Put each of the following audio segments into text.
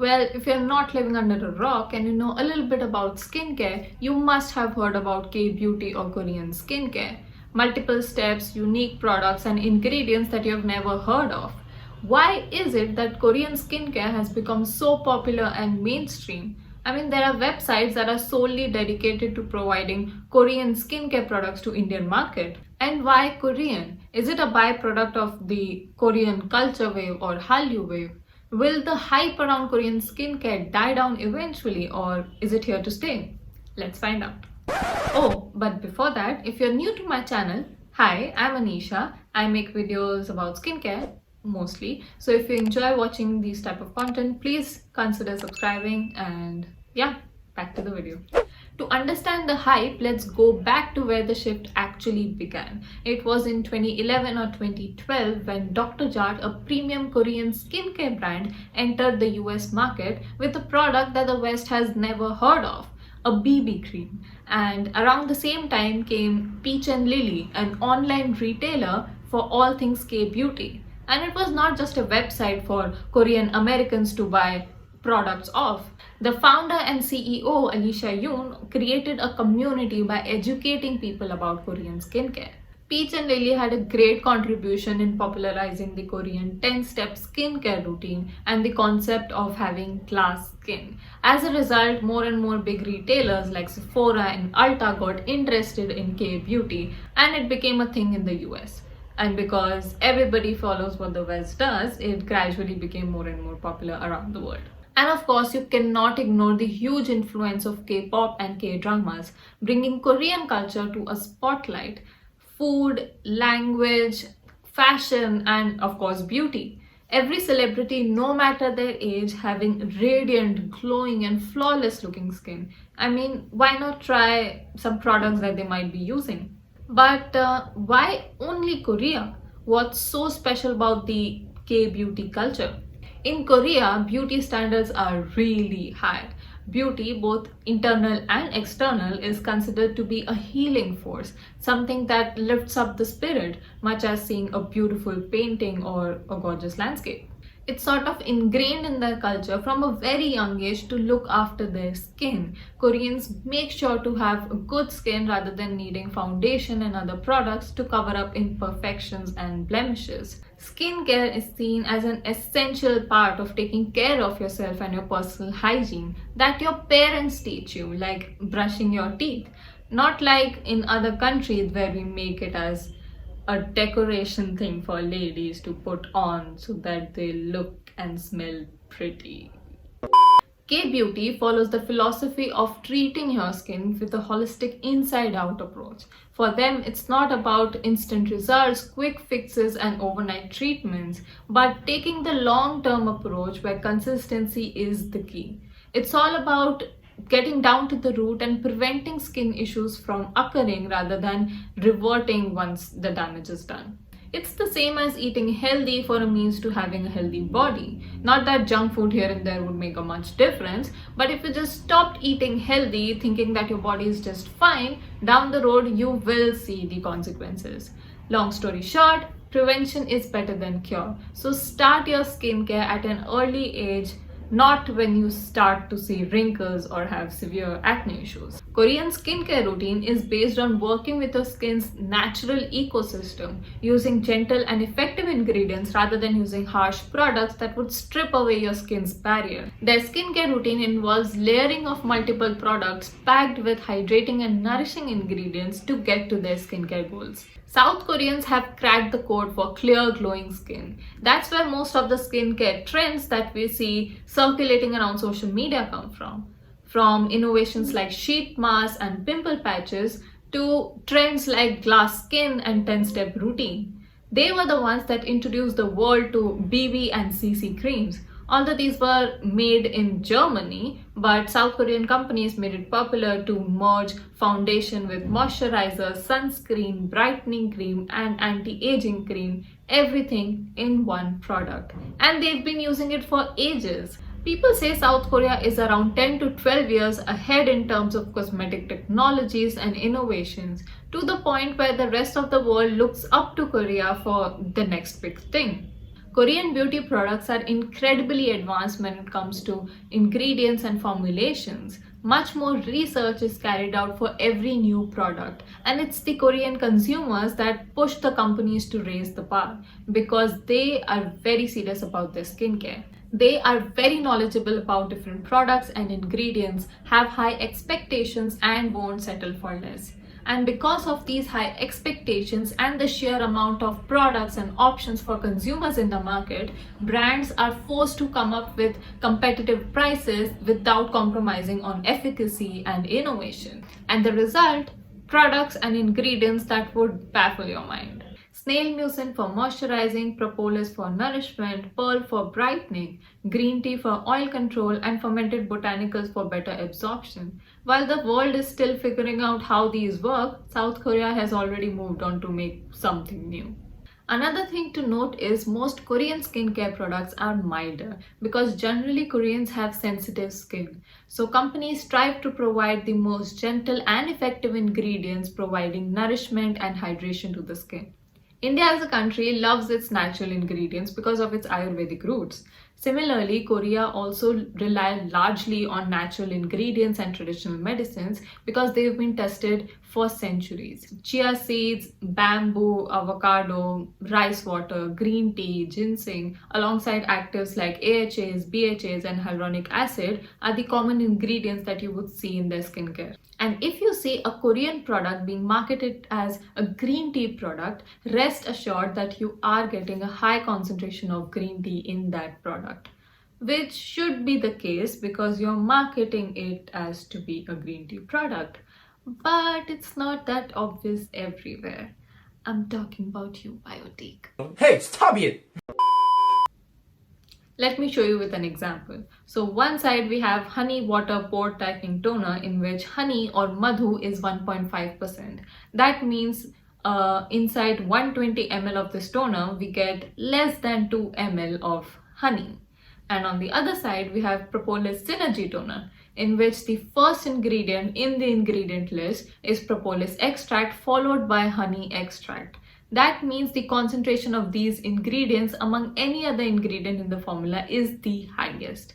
Well, if you're not living under a rock and you know a little bit about skincare, you must have heard about K-beauty or Korean skincare. Multiple steps, unique products and ingredients that you've never heard of. Why is it that Korean skincare has become so popular and mainstream? I mean, there are websites that are solely dedicated to providing Korean skincare products to Indian market. And why Korean? Is it a byproduct of the Korean culture wave or Hallyu wave? Will the hype around Korean skincare die down eventually, or is it here to stay? Let's find out. Oh, but before that, if you're new to my channel, hi, I'm Anisha. I make videos about skincare mostly. So if you enjoy watching these type of content, please consider subscribing, and yeah, back to the video. To understand the hype, let's go back to where the shift actually began. It was in 2011 or 2012 when Dr. Jart, a premium Korean skincare brand, entered the US market with a product that the West has never heard of, a BB cream. And around the same time came Peach and Lily, an online retailer for all things K-beauty. And it was not just a website for Korean Americans to buy products off. The founder and CEO, Anisha created a community by educating people about Korean skincare. Peach and Lily had a great contribution in popularizing the Korean 10-step skincare routine and the concept of having glass skin. As a result, more and more big retailers like Sephora and Ulta got interested in K-beauty, and it became a thing in the US. And because everybody follows what the West does, it gradually became more and more popular around the world. And of course, you cannot ignore the huge influence of K-pop and K-dramas, bringing Korean culture to a spotlight. Food, language, fashion, and of course beauty. Every celebrity, no matter their age, having radiant, glowing and flawless looking skin. I mean, why not try some products that they might be using? But why only Korea? What's so special about the K-beauty culture? In Korea, beauty standards are really high. Beauty, both internal and external, is considered to be a healing force, something that lifts up the spirit, much as seeing a beautiful painting or a gorgeous landscape. It's sort of ingrained in their culture from a very young age to look after their skin. Koreans make sure to have a good skin rather than needing foundation and other products to cover up imperfections and blemishes. Skincare is seen as an essential part of taking care of yourself and your personal hygiene that your parents teach you, like brushing your teeth. Not like in other countries where we make it as a decoration thing for ladies to put on so that they look and smell pretty. K-beauty follows the philosophy of treating your skin with a holistic inside-out approach. For them, it's not about instant results, quick fixes and overnight treatments, but taking the long-term approach where consistency is the key. It's all about getting down to the root and preventing skin issues from occurring rather than reverting once the damage is done. It's the same as eating healthy for a means to having a healthy body. Not that junk food here and there would make a much difference, but if you just stopped eating healthy thinking that your body is just fine, down the road you will see the consequences. Long story short, prevention is better than cure. So start your skincare at an early age, not when you start to see wrinkles or have severe acne issues. Korean skincare routine is based on working with your skin's natural ecosystem, using gentle and effective ingredients rather than using harsh products that would strip away your skin's barrier. Their skincare routine involves layering of multiple products packed with hydrating and nourishing ingredients to get to their skincare goals. South Koreans have cracked the code for clear, glowing skin. That's where most of the skincare trends that we see circulating around social media come from. From innovations like sheet masks and pimple patches to trends like glass skin and 10-step routine. They were the ones that introduced the world to BB and CC creams. Although these were made in Germany, but South Korean companies made it popular to merge foundation with moisturizer, sunscreen, brightening cream and anti-aging cream, everything in one product. And they've been using it for ages. People say South Korea is around 10 to 12 years ahead in terms of cosmetic technologies and innovations, to the point where the rest of the world looks up to Korea for the next big thing. Korean beauty products are incredibly advanced when it comes to ingredients and formulations. Much more research is carried out for every new product, and it's the Korean consumers that push the companies to raise the bar because they are very serious about their skincare. They are very knowledgeable about different products and ingredients, have high expectations, and won't settle for less. And because of these high expectations and the sheer amount of products and options for consumers in the market, brands are forced to come up with competitive prices without compromising on efficacy and innovation. And the result? Products and ingredients that would baffle your mind. Snail mucin for moisturizing, propolis for nourishment, pearl for brightening, green tea for oil control, and fermented botanicals for better absorption. While the world is still figuring out how these work, South Korea has already moved on to make something new. Another thing to note is most Korean skincare products are milder because generally Koreans have sensitive skin. So companies strive to provide the most gentle and effective ingredients, providing nourishment and hydration to the skin. India as a country loves its natural ingredients because of its Ayurvedic roots. Similarly, Korea also relies largely on natural ingredients and traditional medicines because they've been tested for centuries. Chia seeds, bamboo, avocado, rice water, green tea, ginseng, alongside actives like AHAs, BHAs, and hyaluronic acid are the common ingredients that you would see in their skincare. And if you see a Korean product being marketed as a green tea product, rest assured that you are getting a high concentration of green tea in that product, which should be the case because you're marketing it as to be a green tea product. But it's not that obvious everywhere. I'm talking about you, Biotique. Hey, stop it! Let me show you with an example. So one side we have honey water pore tightening toner in which honey or madhu is 1.5%. That means inside 120 ml of this toner we get less than 2 ml of honey. And on the other side we have propolis synergy toner in which the first ingredient in the ingredient list is propolis extract followed by honey extract. That means the concentration of these ingredients among any other ingredient in the formula is the highest.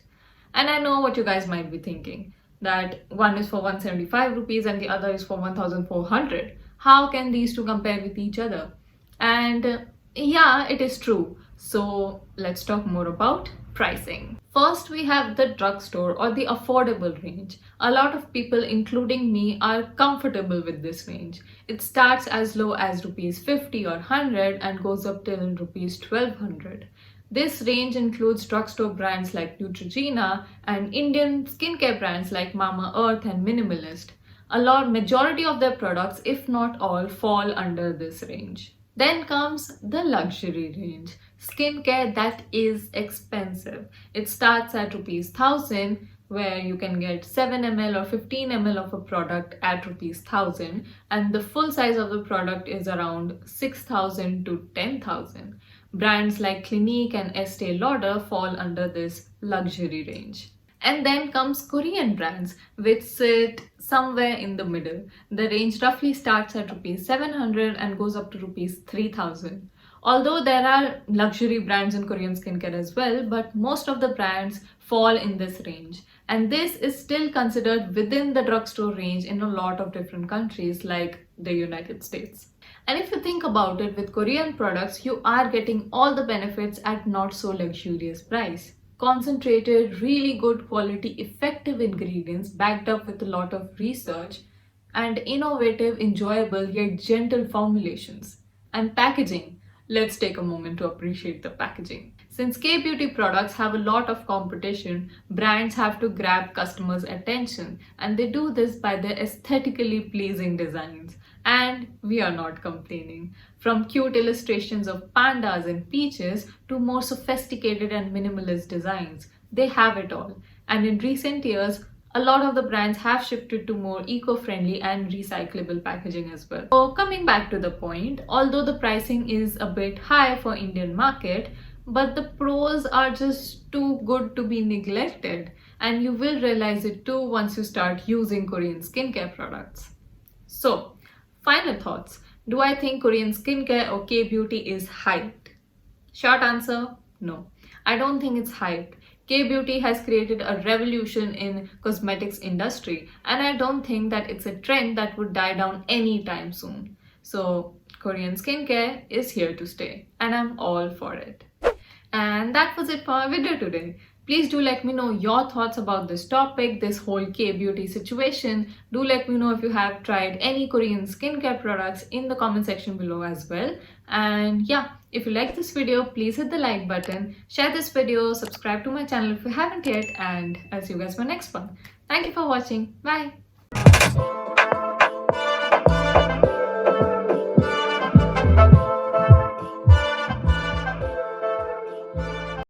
And I know what you guys might be thinking, that one is for 175 rupees and the other is for 1400. How can these two compare with each other? And yeah, it is true. So let's talk more about pricing. First, we have the drugstore or the affordable range. A lot of people, including me, are comfortable with this range. It starts as low as rupees 50 or 100 and goes up till rupees 1200. This range includes drugstore brands like Neutrogena and Indian skincare brands like Mama Earth and Minimalist. Majority of their products, if not all, fall under this range. Then comes the luxury range, skincare that is expensive. It starts at rupees 1000 where you can get 7 ml or 15 ml of a product at rupees 1000 and the full size of the product is around 6000 to 10,000. Brands like Clinique and Estee Lauder fall under this luxury range. And then comes Korean brands, which sit somewhere in the middle. The range roughly starts at rupees 700 and goes up to rupees 3000. Although there are luxury brands in Korean skincare as well, but most of the brands fall in this range. And this is still considered within the drugstore range in a lot of different countries like the United States. And if you think about it, with Korean products, you are getting all the benefits at not so luxurious price. Concentrated, really good quality, effective ingredients backed up with a lot of research and innovative, enjoyable yet gentle formulations. And packaging. Let's take a moment to appreciate the packaging. Since K-beauty products have a lot of competition, brands have to grab customers' attention and they do this by their aesthetically pleasing designs. And we are not complaining. From cute illustrations of pandas and peaches to more sophisticated and minimalist designs, they have it all. And in recent years, a lot of the brands have shifted to more eco-friendly and recyclable packaging as well. So coming back to the point, although the pricing is a bit high for Indian market, but the pros are just too good to be neglected, and you will realize it too once you start using Korean skincare products. So, final thoughts. Do I think Korean skincare or K-beauty is hyped? Short answer, No, I don't think it's hype. K-beauty has created a revolution in cosmetics industry, and I don't think that it's a trend that would die down anytime soon. So Korean skincare is here to stay, and I'm all for it. And that was it for our video today. Please do let me know your thoughts about this topic, this whole K-beauty situation. Do let me know if you have tried any Korean skincare products in the comment section below as well. And yeah, if you like this video, please hit the like button, share this video, subscribe to my channel if you haven't yet, and I'll see you guys for next one. Thank you for watching. Bye.